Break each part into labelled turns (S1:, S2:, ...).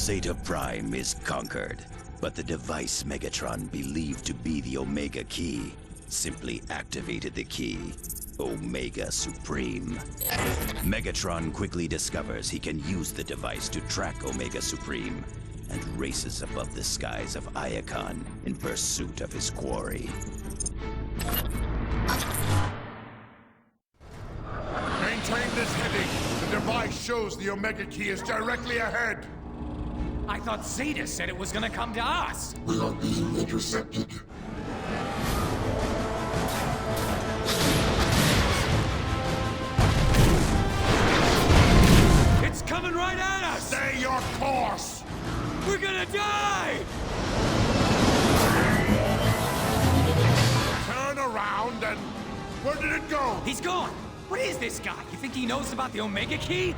S1: Zeta Prime is conquered, but the device Megatron believed to be the Omega Key simply activated the key, Omega Supreme. Megatron quickly discovers he can use the device to track Omega Supreme and races above the skies of Iacon in pursuit of his quarry.
S2: Maintain this heading. The device shows the Omega Key is directly ahead.
S3: I thought Zeta said it was gonna come to us.
S4: We are being intercepted.
S3: It's coming right at us!
S2: Stay your course!
S3: We're gonna die!
S2: Turn around and... where did it go?
S3: He's gone! What is this guy? You think he knows about the Omega Key?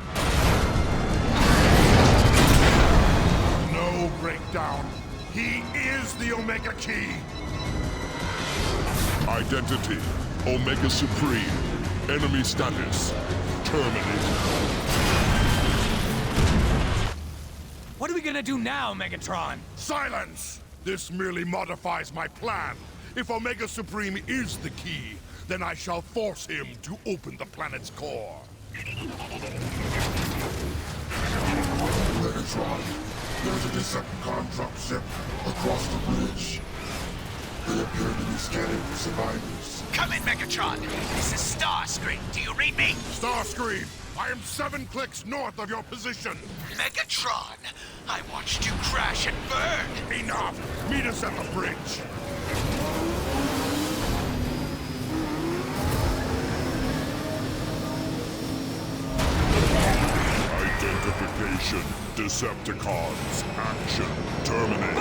S2: No breakdown. He is the Omega Key.
S5: Identity, Omega Supreme. Enemy status, terminated.
S3: What are we gonna do now, Megatron?
S2: Silence! This merely modifies my plan. If Omega Supreme is the key, then I shall force him to open the planet's core.
S4: Megatron, there's a Decepticon dropship across the bridge. They appear to be scanning for survivors.
S6: Come in, Megatron. This is Starscream. Do you read me?
S2: Starscream, I am 7 clicks north of your position.
S6: Megatron, I watched you crash and burn.
S2: Enough! Meet us at the bridge.
S5: Identification, Decepticons, action, terminate.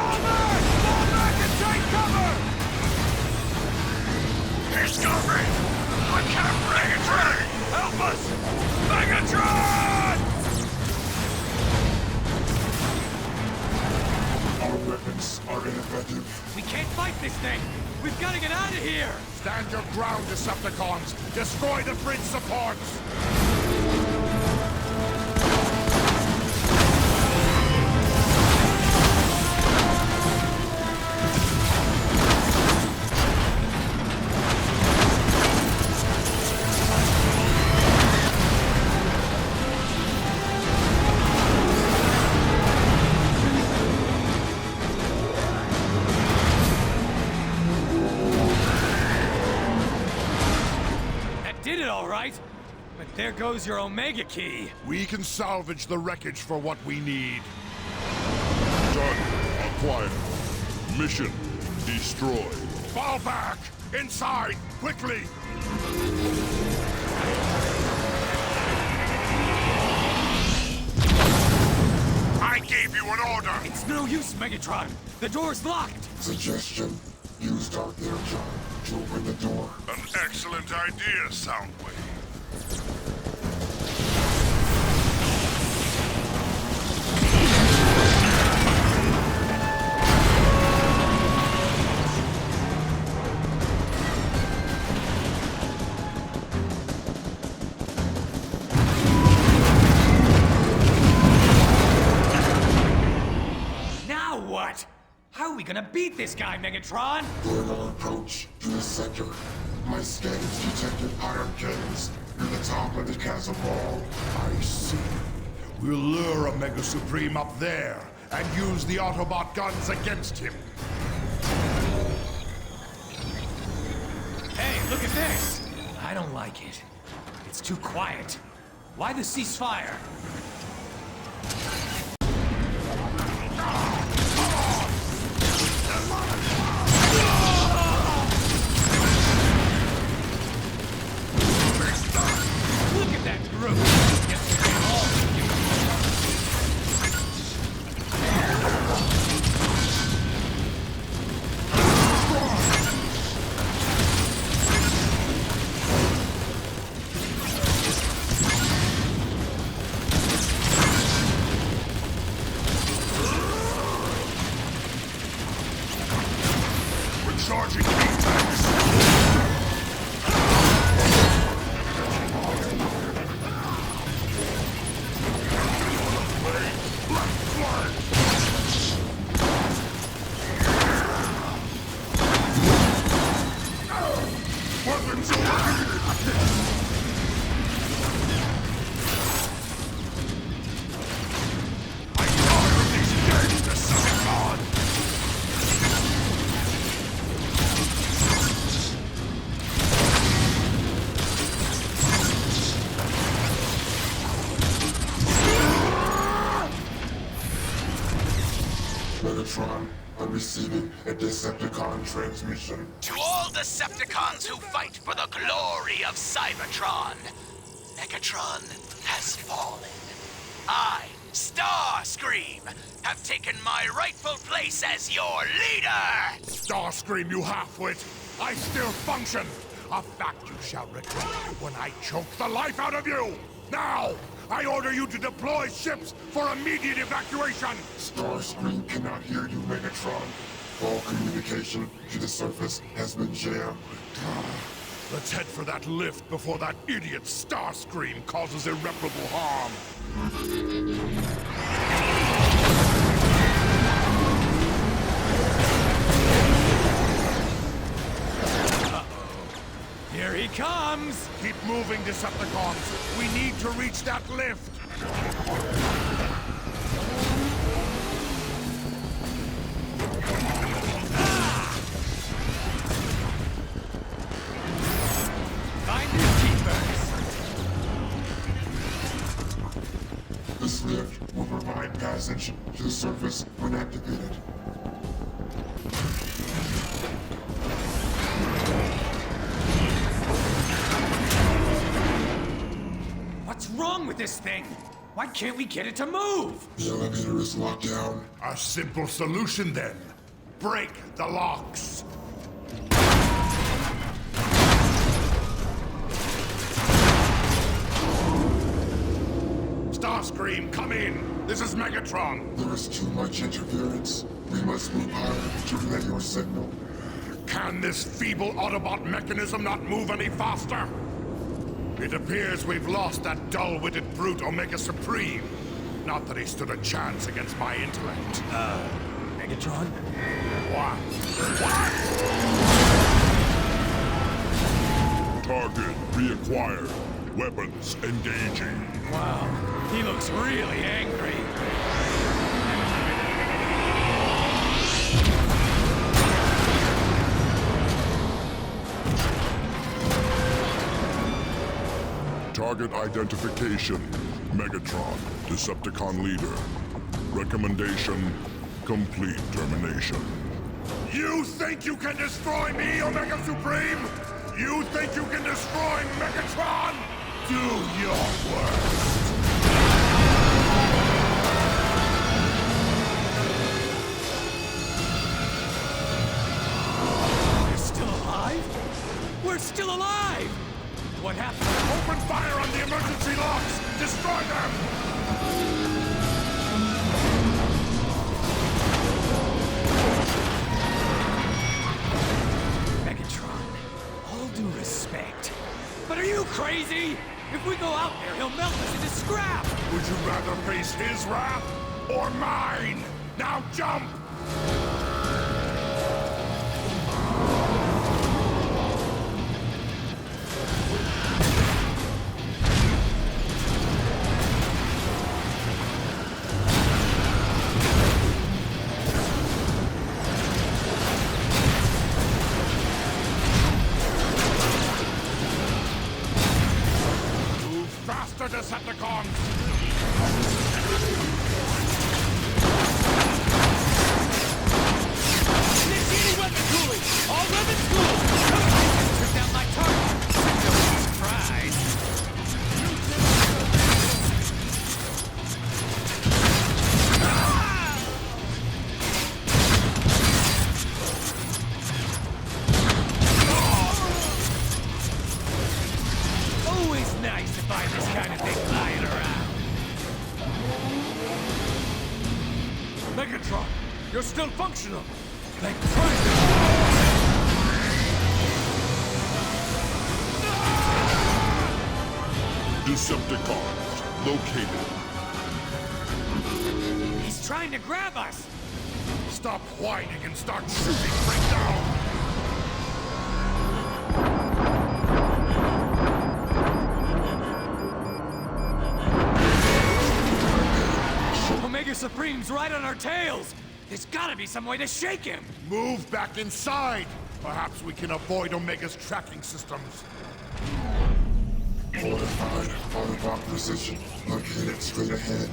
S3: Take cover!
S6: Discovery! I can't bring it through!
S3: Help us! Megatron!
S4: Our weapons are ineffective.
S3: We can't fight this thing! We've gotta get out of here!
S2: Stand your ground, Decepticons! Destroy the bridge supports!
S3: Did it all right, but there goes your Omega Key.
S2: We can salvage the wreckage for what we need.
S5: Done. Acquired. Mission, destroy.
S2: Fall back! Inside! Quickly! I gave you an order!
S3: It's no use, Megatron. The door's locked.
S4: Suggestion, use Dark Energon to open the door.
S2: An excellent idea, Soundwave.
S3: Now what? How are we gonna beat this guy, Megatron?
S4: During our approach to the center, my scans detected iron cannons near the top of the chasm wall.
S2: I see. We'll lure Omega Supreme up there and use the Autobot guns against him.
S3: Hey, look at this! I don't like it. It's too quiet. Why the ceasefire? Look at that group!
S4: Megatron, I'm receiving a Decepticon transmission.
S6: To all Decepticons who fight for the glory of Cybertron, Megatron has fallen. I, Starscream, have taken my rightful place as your leader!
S2: Starscream, you half-wit! I still function! A fact you shall regret when I choke the life out of you! Now, I order you to deploy ships for immediate evacuation!
S4: Starscream cannot hear you, Megatron. All communication to the surface has been jammed.
S2: Let's head for that lift before that idiot Starscream causes irreparable harm.
S3: Here he comes!
S2: Keep moving, Decepticons. We need to reach that lift.
S3: Find his keepers!
S4: This lift will provide passage to the surface when activated.
S3: What's wrong with this thing? Why can't we get it to move?
S4: The elevator is locked down.
S2: A simple solution, then. Break the locks. Starscream, come in. This is Megatron.
S4: There is too much interference. We must move higher to relay your signal.
S2: Can this feeble Autobot mechanism not move any faster? It appears we've lost that dull-witted brute Omega Supreme. Not that he stood a chance against my intellect.
S3: Megatron?
S2: What? What?
S5: Target reacquired. Weapons engaging.
S3: Wow, he looks really angry.
S5: Target identification. Megatron, Decepticon leader. Recommendation, complete termination.
S2: You think you can destroy me, Omega Supreme? You think you can destroy Megatron? Do your worst.
S3: We're still alive? We're still alive! What happened?
S2: Open fire on the emergency locks! Destroy them!
S3: Megatron, all due respect. But are you crazy? If we go out there, he'll melt us into scrap!
S2: Would you rather face his wrath or mine? Now jump! Faster, Decepticons!
S3: Initiating weapon cooling! All weapons cooled! Took down my target! Don't be surprised! Always nice to find this kind of thing lying around. Megatron, you're still functional. Like
S5: Decepticons located.
S3: He's trying to grab us.
S2: Stop whining and start shooting right now!
S3: Starscream's right on our tails! There's gotta be some way to shake him!
S2: Move back inside! Perhaps we can avoid Omega's tracking systems.
S4: Fortified Autobot position located straight ahead.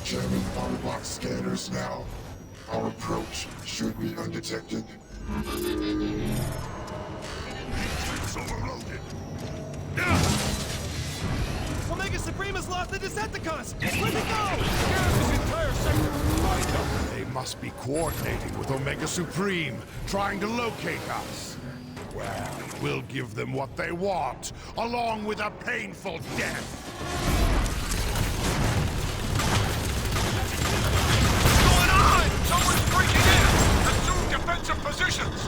S4: Jamming Autobot scanners now. Our approach should be undetected.
S2: It's overloaded.
S7: Omega Supreme has lost the Decepticons! Where'd they go? Scan this entire sector! Find them!
S2: They must be coordinating with Omega Supreme, trying to locate us. Well, we'll give them what they want, along with a painful death.
S8: What's going on? Someone's breaking in! Assume defensive positions!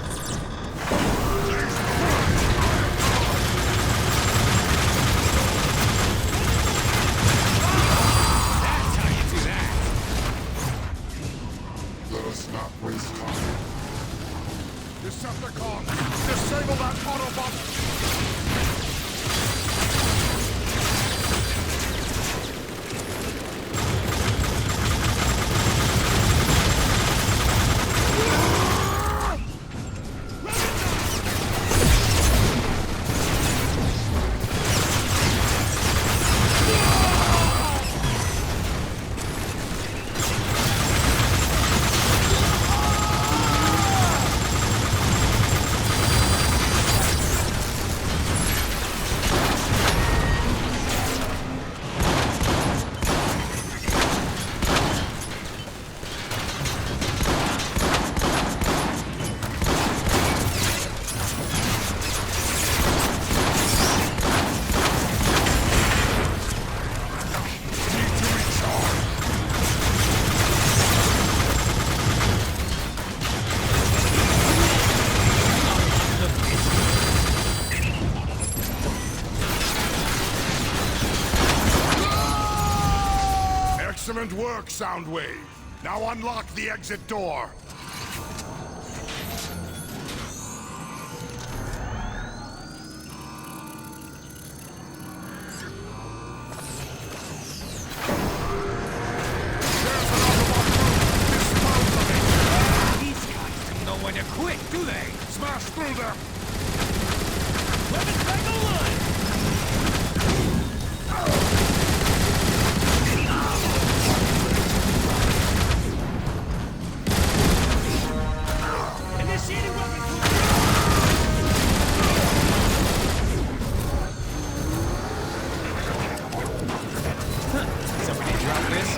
S3: That's how you do that!
S4: Let us not waste time.
S2: Decepticons, disable that Autobot! Excellent work, Soundwave. Now unlock the exit door.
S3: These guys don't know when to quit, do they?
S2: Smash through them!
S7: Weapons back online! Initiating weapons!
S3: Somebody drop this?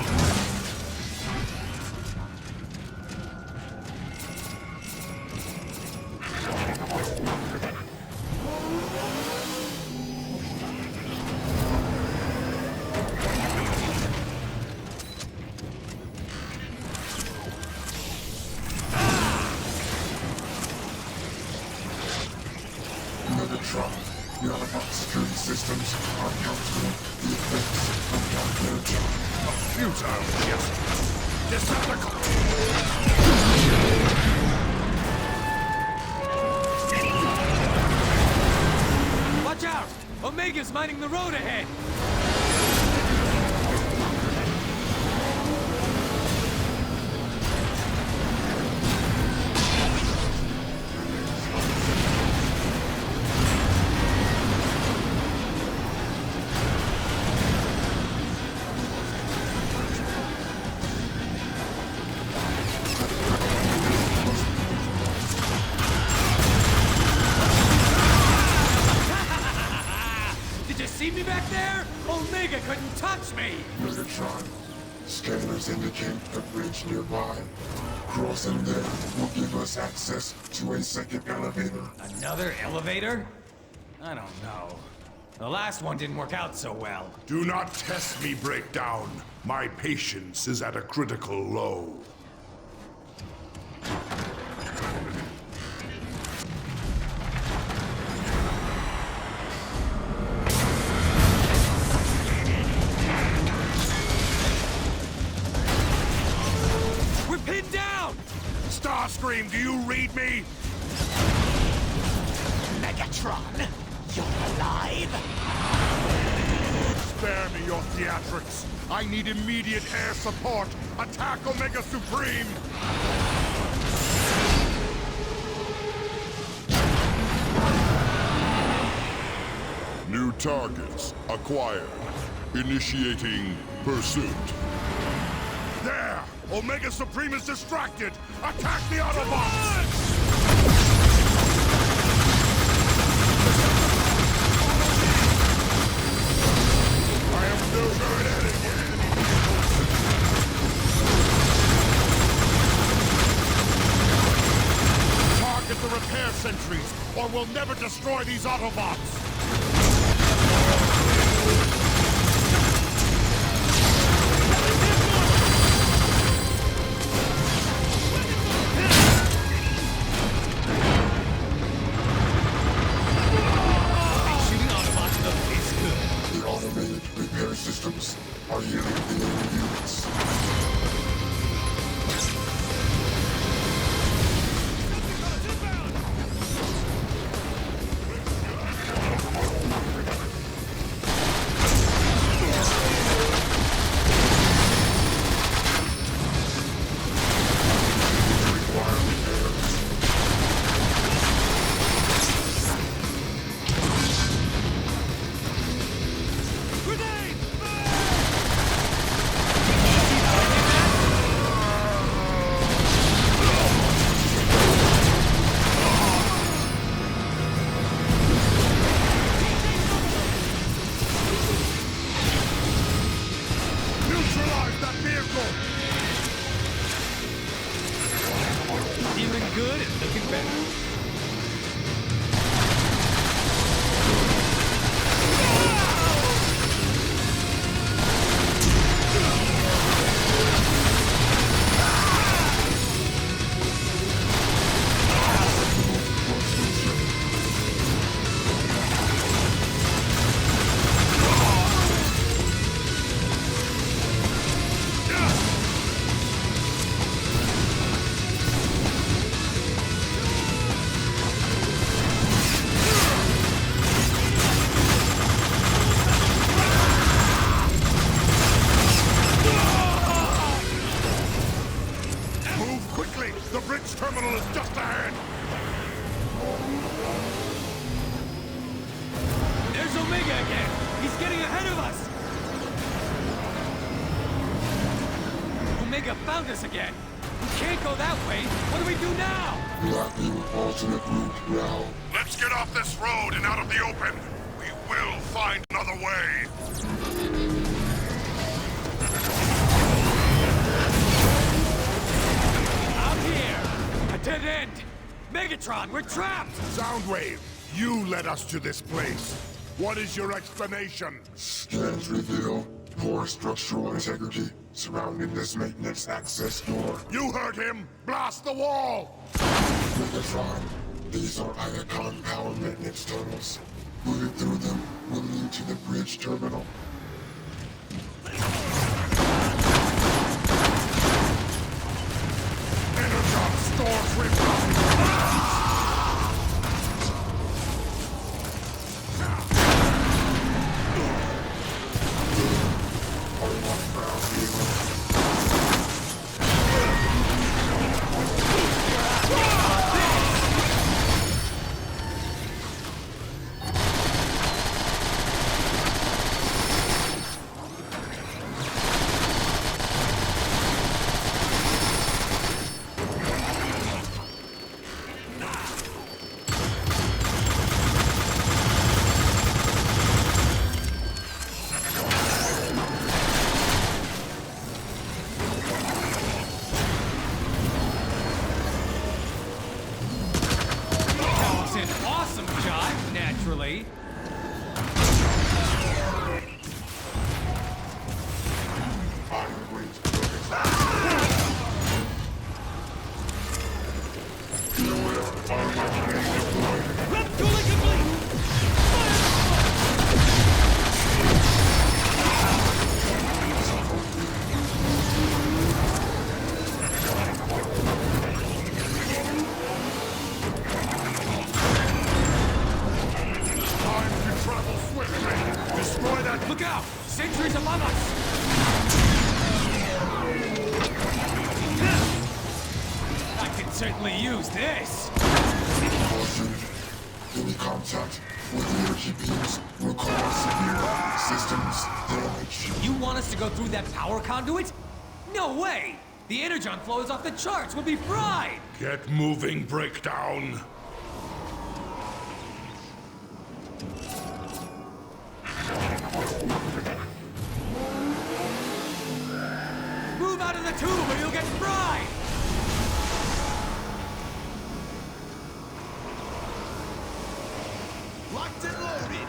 S4: Megatron, the Autobot security systems are countering the effects of dark energy.
S2: Futile gesture. Decepticons!
S3: Watch out! Omega's mining the road ahead! Did you see me back there? Omega couldn't touch me!
S4: Megatron, scanners indicate a bridge nearby. Crossing there will give us access to a second elevator.
S3: Another elevator? I don't know. The last one didn't work out so well.
S2: Do not test me, Breakdown. My patience is at a critical low.
S3: We're pinned down!
S2: Starscream, do you read me?
S6: Megatron, you're alive?
S2: Spare me your theatrics. I need immediate air support. Attack Omega Supreme!
S5: New targets acquired. Initiating pursuit.
S2: There! Omega Supreme is distracted! Attack the Autobots! I am no good at it! Target the repair sentries, or we'll never destroy these Autobots!
S4: Systems are yielding the enemy units.
S3: Found us again! We can't go that way! What do we do now?
S4: Blocking alternate route now.
S2: Let's get off this road and out of the open! We will find another way!
S3: Out here! A dead end! Megatron, we're trapped!
S2: Soundwave, you led us to this place. What is your explanation?
S4: Scans reveal poor structural integrity surrounding this maintenance access door.
S2: You heard him! Blast the wall!
S4: Megatron, these are Iacon power maintenance tunnels. Moving through them will lead to the bridge terminal.
S2: Energon stores rebuilt!
S3: Naturally. sentries above us! I can certainly use this!
S4: Caution. Any contact with the energy beams will cause severe systems damage.
S3: You want us to go through that power conduit? No way! The energon flow is off the charts! We'll be fried!
S2: Get moving, Breakdown.
S3: Move out of the tube or you'll get fried!
S7: Locked and loaded.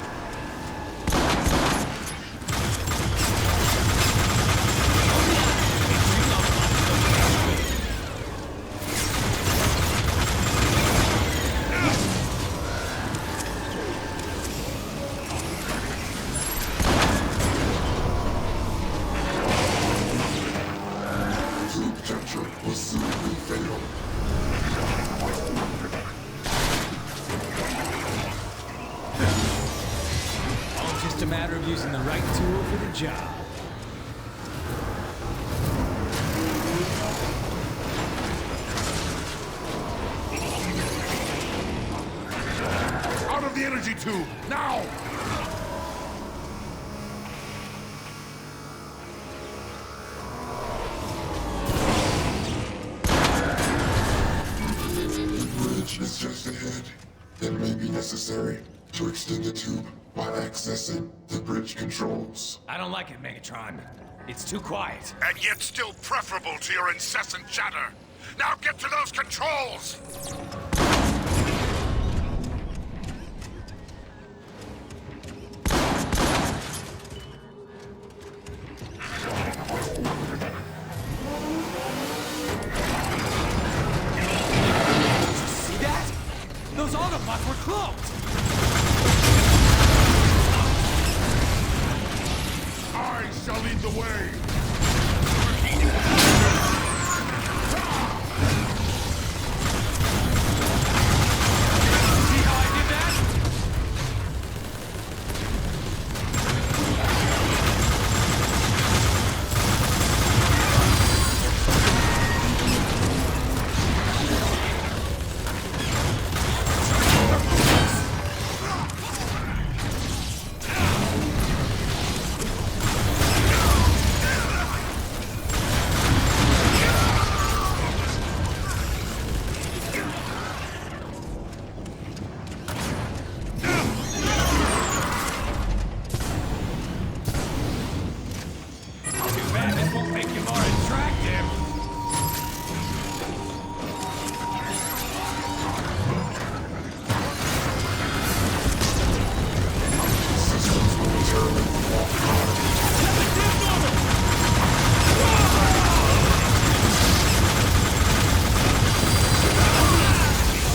S4: Tube temperature will soon be fatal.
S3: All just a matter of using the right tool for the job.
S2: Out of the energy tube, now!
S4: The bridge is just ahead. It may be necessary to extend the tube by accessing the bridge controls.
S3: I don't like it, Megatron. It's too quiet.
S2: And yet still preferable to your incessant chatter. Now get to those controls!
S3: See that? Those Autobots were cloaked!
S2: I shall lead the way!
S3: See how I did that? Too bad this won't make you more attractive.
S4: Systems momentarily offline.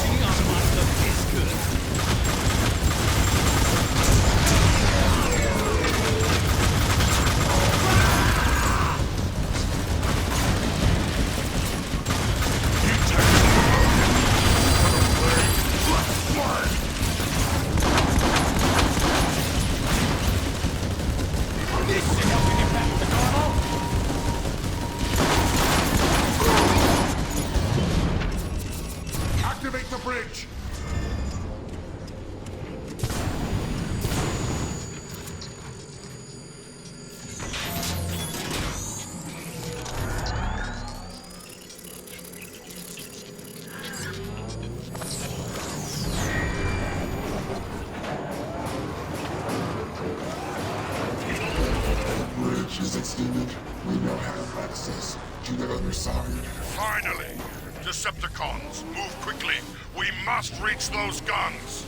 S3: Seeing Autobots look this good. This should help you get back to normal.
S2: Activate the bridge!
S4: The bridge is extended. We now have access to the other side.
S2: Finally! Decepticons, move quickly! We must reach those guns!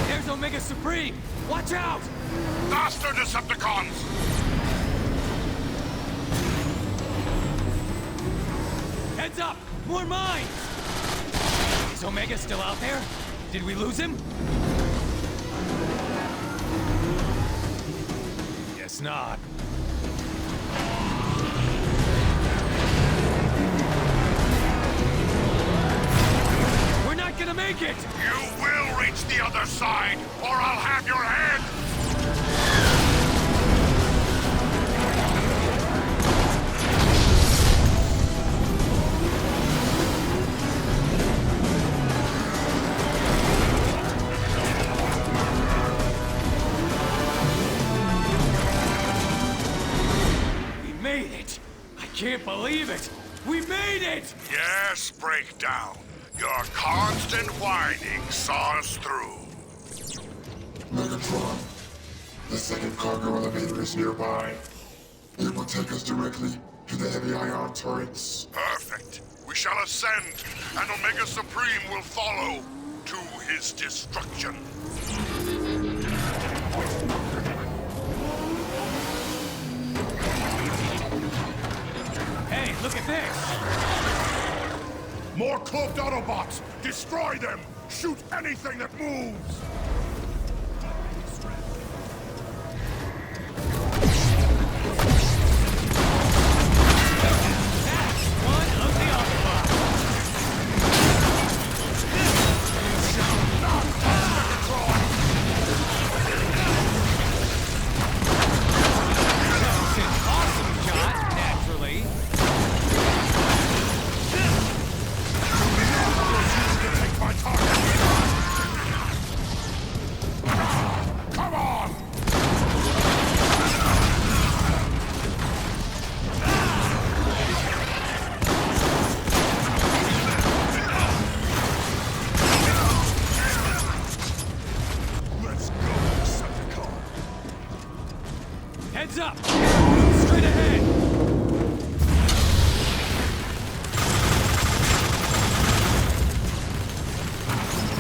S3: There's Omega Supreme! Watch out!
S2: Faster, Decepticons!
S3: Heads up! More mines! Is Omega still out there? Did we lose him? Guess not. We're not gonna
S2: side, or I'll have your head!
S3: We made it! I can't believe it! We made it!
S2: Yes, Breakdown. Your constant whining saw us through.
S4: Megatron, the second cargo elevator is nearby. It will take us directly to the heavy ion turrets.
S2: Perfect. We shall ascend, and Omega Supreme will follow to his destruction.
S3: Hey, look at this!
S2: More cloaked Autobots! Destroy them! Shoot anything that moves!
S3: That's one of the Autobots! That's an awesome shot, naturally.
S2: Take my target! Come on! Let's go, Decepticon!
S3: Heads up! Straight ahead!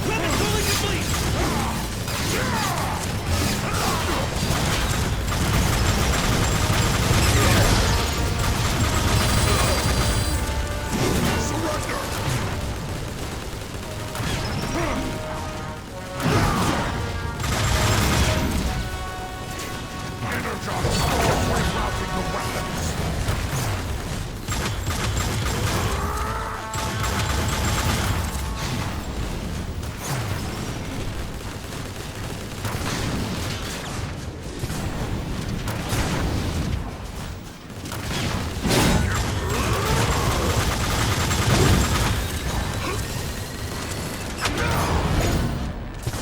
S3: Weapon fully complete!
S2: Surrender! Energize! Rerouting the weapons!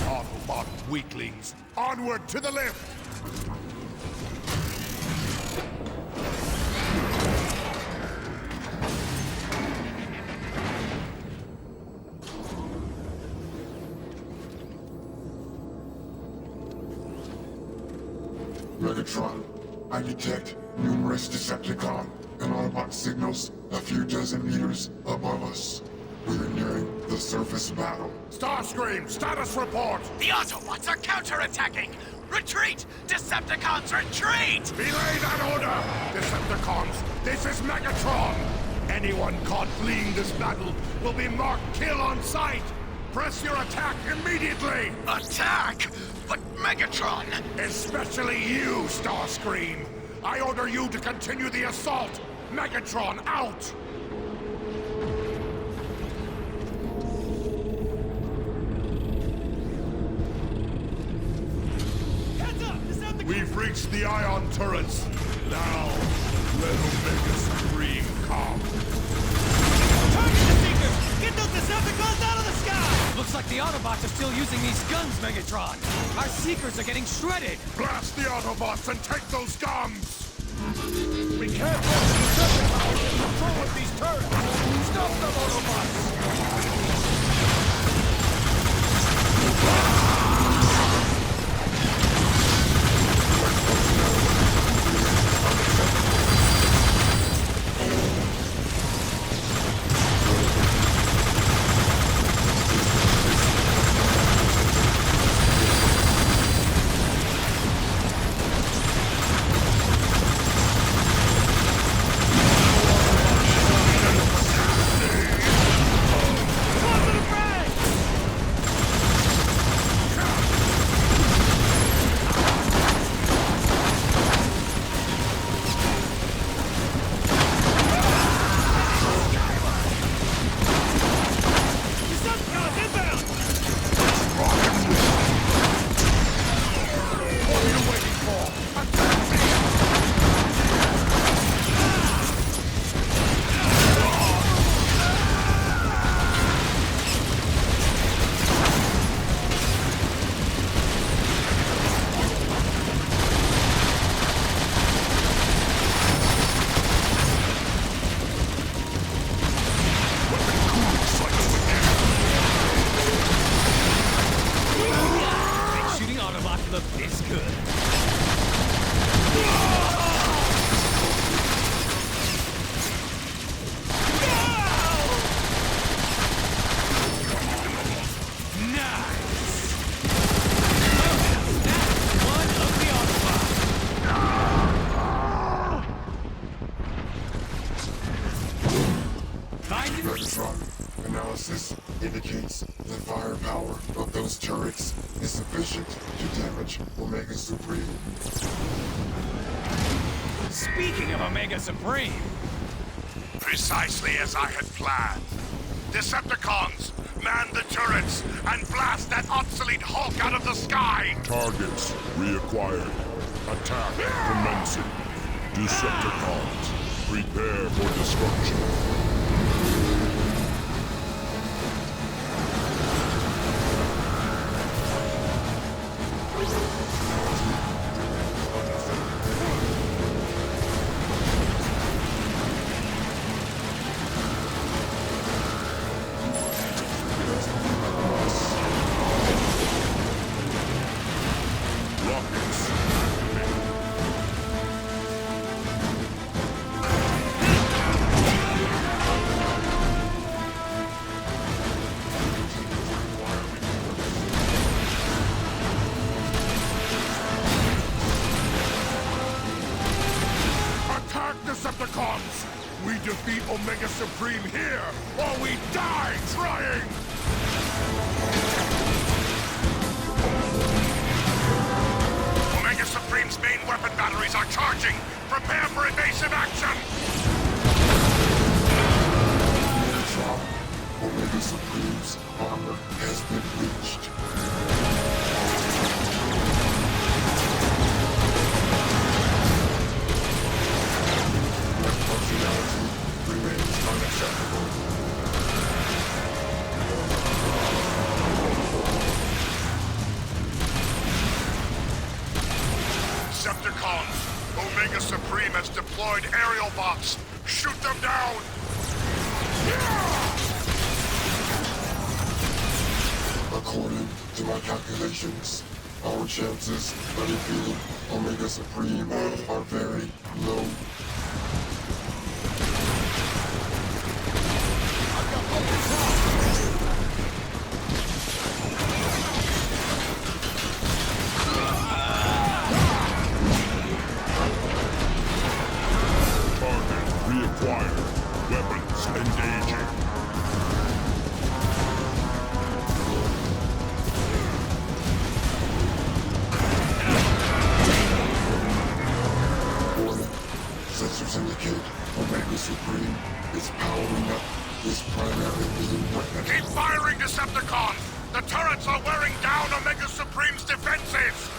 S2: Autobot weaklings, onward to the lift!
S4: Megatron, I detect numerous Decepticon and Autobot signals a few dozen meters above us. We are nearing the surface battle.
S2: Starscream, status report!
S6: The Autobots are counterattacking! Retreat! Decepticons, retreat!
S2: Belay that order! Decepticons, this is Megatron! Anyone caught fleeing this battle will be marked kill on sight! Press your attack immediately!
S6: Attack! But Megatron!
S2: Especially you, Starscream! I order you to continue the assault! Megatron out!
S7: Heads up! Decepticons!
S2: We've reached the ion turrets. Now, let Omega Supreme come.
S7: Target the Seekers! Get those Decepticons out of the sky!
S3: Looks like the Autobots are still using these guns, Megatron! Our Seekers are getting shredded!
S2: Blast the Autobots and take those guns!
S7: We can't let the Decepticons get control of these turrets! Stop them, Autobots!
S4: Analysis indicates the firepower of those turrets is sufficient to damage Omega Supreme.
S3: Speaking of Omega Supreme,
S2: Precisely as I had planned. Decepticons, man the turrets and blast that obsolete Hulk out of the sky!
S5: Targets reacquired. Attack commencing. Decepticons, prepare for destruction.
S2: Decepticons! We defeat Omega Supreme here, or we die trying! Omega Supreme's main weapon batteries are charging! Prepare for invasive action!
S4: Omega Supreme's armor has been breached. Functionality remains unacceptable.
S2: Decepticons, Omega Supreme has deployed aerial bots. Shoot them down!
S4: According to my calculations, our chances of defeating Omega Supreme are very low.
S5: Target reacquired. Weapons engaging.
S4: Sensors indicate Omega Supreme is powering up this primary beam weapon.
S2: Keep firing, Decepticons! The turrets are wearing down Omega Supreme's defenses!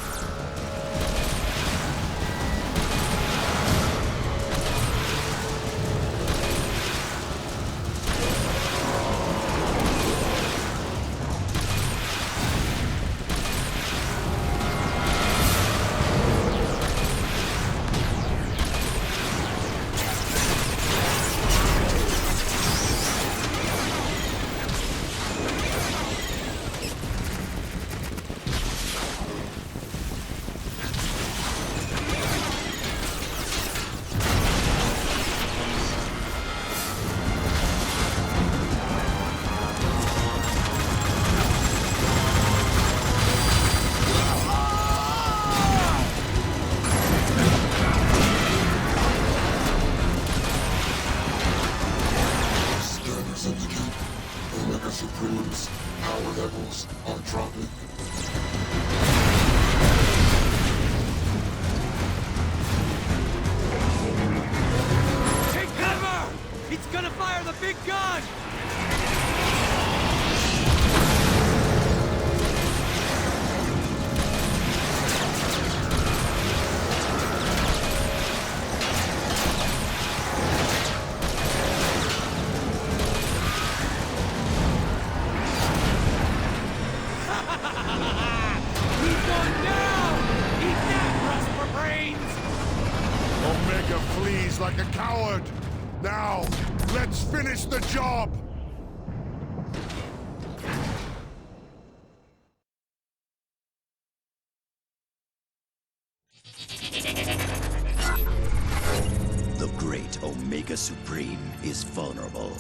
S4: Omega Supreme's power levels are dropping.
S3: take cover! It's gonna fire the big gun!
S2: Omega flees like a coward. Now, let's finish the job!
S1: The great Omega Supreme is vulnerable.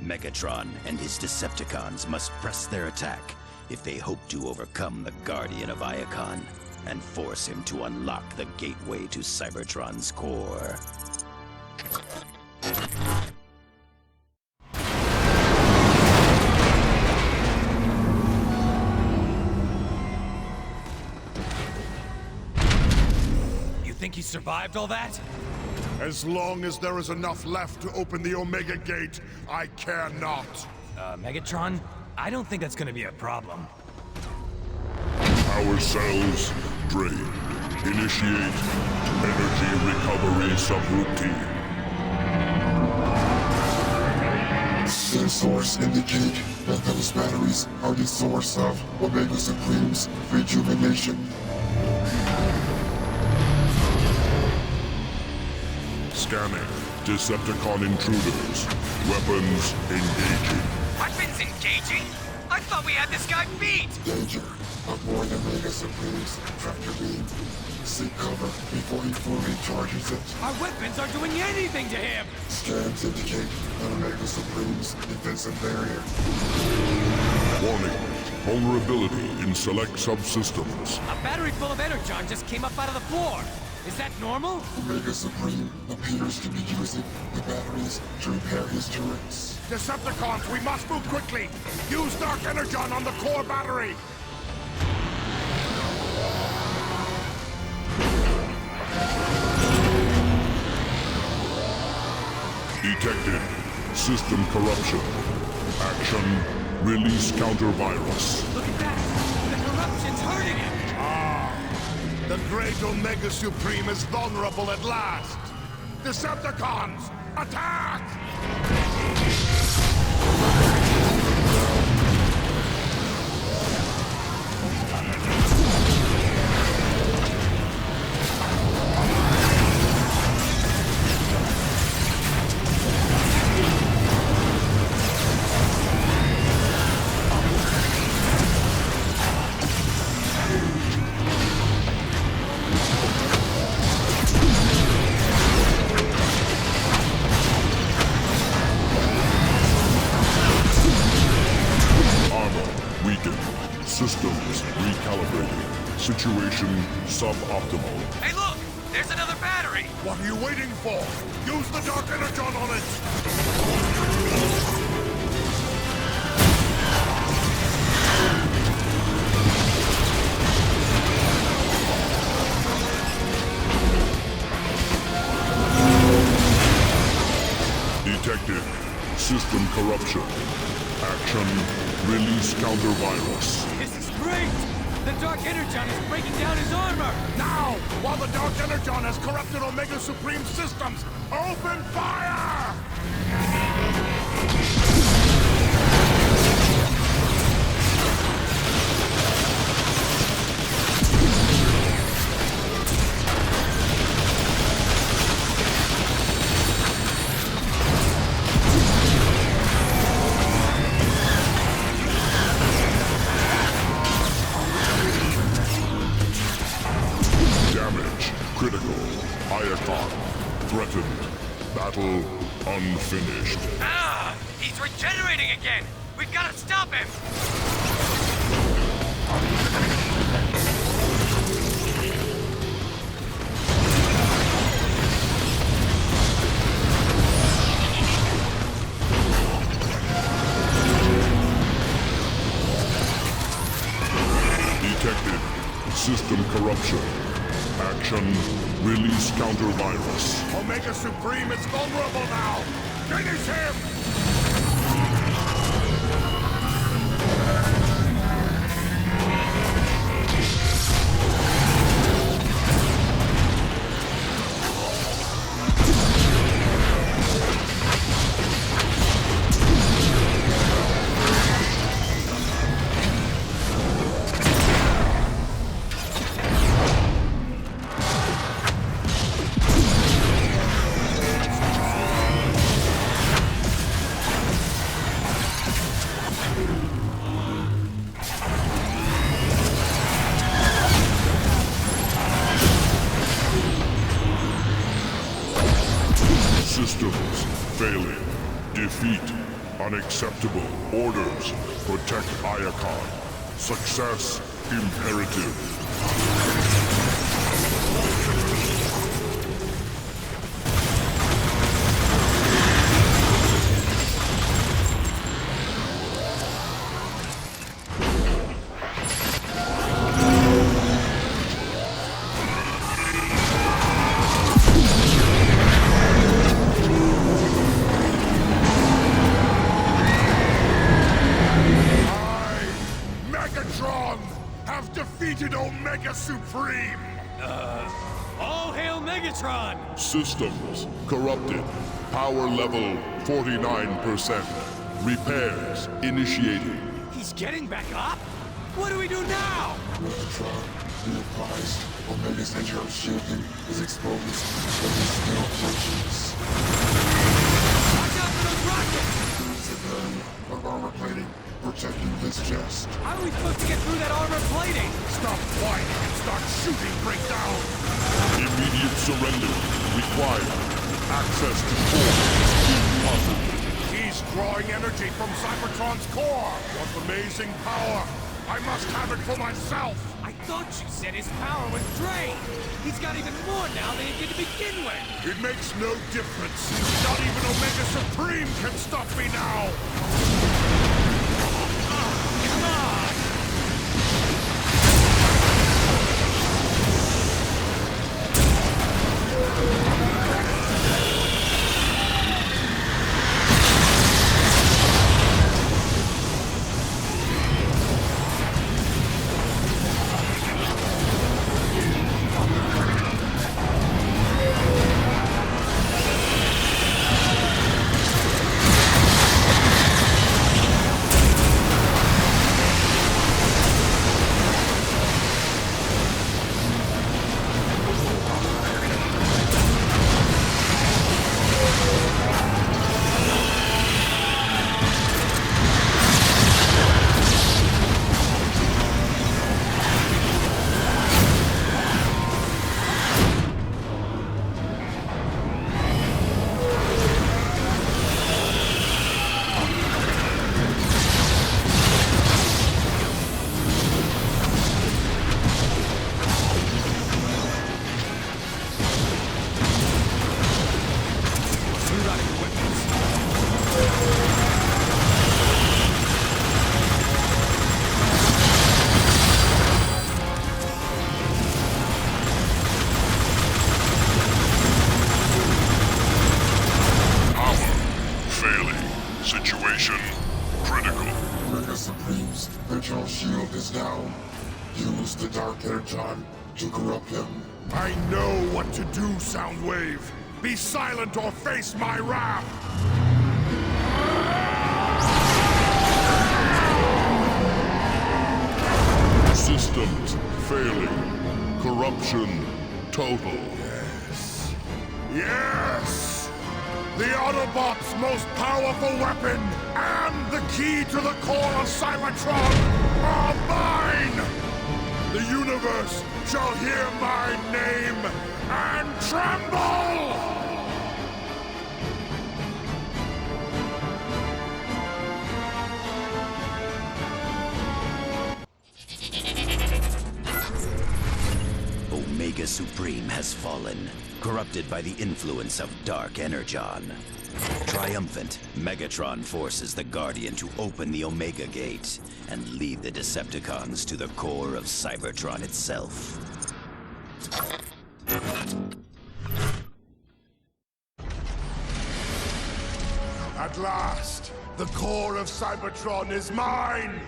S1: Megatron and his Decepticons must press their attack if they hope to overcome the Guardian of Iacon and force him to unlock the gateway to Cybertron's core.
S3: think he survived all that?
S2: As long as there is enough left to open the Omega Gate, I care not.
S3: Megatron? I don't think that's gonna be a problem.
S5: Power cells drained. Initiate energy recovery subroutine.
S4: Sensors indicate that those batteries are the source of Omega Supreme's rejuvenation.
S5: Scanning. Decepticon intruders. Weapons engaging.
S6: Weapons engaging? I thought we had this guy beat!
S4: Danger. Aboard Omega Supreme's tractor beam. Seek cover before he fully charges it.
S3: Our weapons aren't doing anything to him!
S4: Scans indicate an Omega Supreme's defensive barrier.
S5: Warning. Vulnerability in select subsystems.
S3: A battery full of energon just came up out of the floor! Is that normal?
S4: Omega Supreme appears to be using the batteries to repair his turrets.
S2: Decepticons, we must move quickly! Use Dark Energon on the core battery!
S5: Detected. System corruption. Action. Release counter-virus.
S3: Look at that! The corruption's hurting him!
S2: The great Omega Supreme is vulnerable at last! Decepticons, attack!
S5: Systems recalibrating. Situation suboptimal.
S6: Hey look! There's another battery!
S2: What are you waiting for? Use the Dark Energon on it!
S5: Detected. System corruption. Action. Release counter-virus.
S3: This is great! The Dark Energon is breaking down his armor!
S2: Now, while the Dark Energon has corrupted Omega Supreme systems, open fire!
S5: Critical. Iacon. Threatened. Battle unfinished.
S6: Ah! He's regenerating again! We've got to stop him!
S5: Detected. System corruption. Action. Release counter-virus.
S2: Omega Supreme is vulnerable now! Finish him!
S5: Systems failing. Defeat unacceptable. Orders protect Iacon. Success imperative.
S2: defeated Omega Supreme!
S3: All hail Megatron!
S5: Systems corrupted. Power level 49%. Repairs initiated.
S3: He's getting back up? What do we do now?
S4: Megatron, be advised, Omega's internal shielding is exposed, but he still functions.
S3: Watch out for those rockets!
S4: There's a barrier of armor plating protecting his chest.
S3: How are we supposed to get through that armor plating?
S2: Stop whining and start shooting breakdown!
S5: Immediate surrender required. Access to core impossible.
S2: He's drawing energy from Cybertron's core! What amazing power! I must have it for myself!
S3: I thought you said his power was drained! He's got even more now than he did to begin with!
S2: It makes no difference! Not even Omega Supreme can stop me now!
S3: Come on!
S5: Situation critical.
S4: Omega Supreme's internal shield is down. Use the Dark Energon to corrupt him.
S2: I know what to do, Soundwave! Be silent or face my wrath!
S5: Systems failing. Corruption total.
S2: Yes! The Autobot's most powerful weapon and the key to the core of Cybertron are mine! The universe shall hear my name and tremble!
S1: Omega Supreme has fallen, corrupted by the influence of Dark Energon. Triumphant, Megatron forces the Guardian to open the Omega Gate and lead the Decepticons to the core of Cybertron itself.
S2: At last, the core of Cybertron is mine!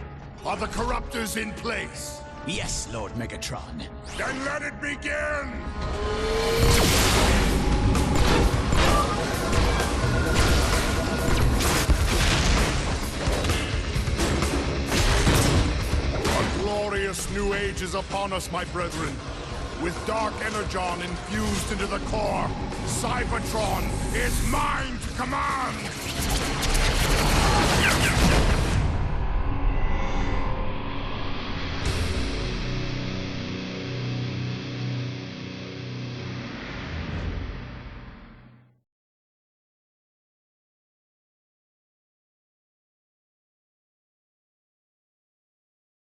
S2: Are the corruptors in place?
S6: Yes, Lord Megatron.
S2: Then let it begin! A glorious new age is upon us, my brethren. With Dark Energon infused into the core, Cybertron is mine to command!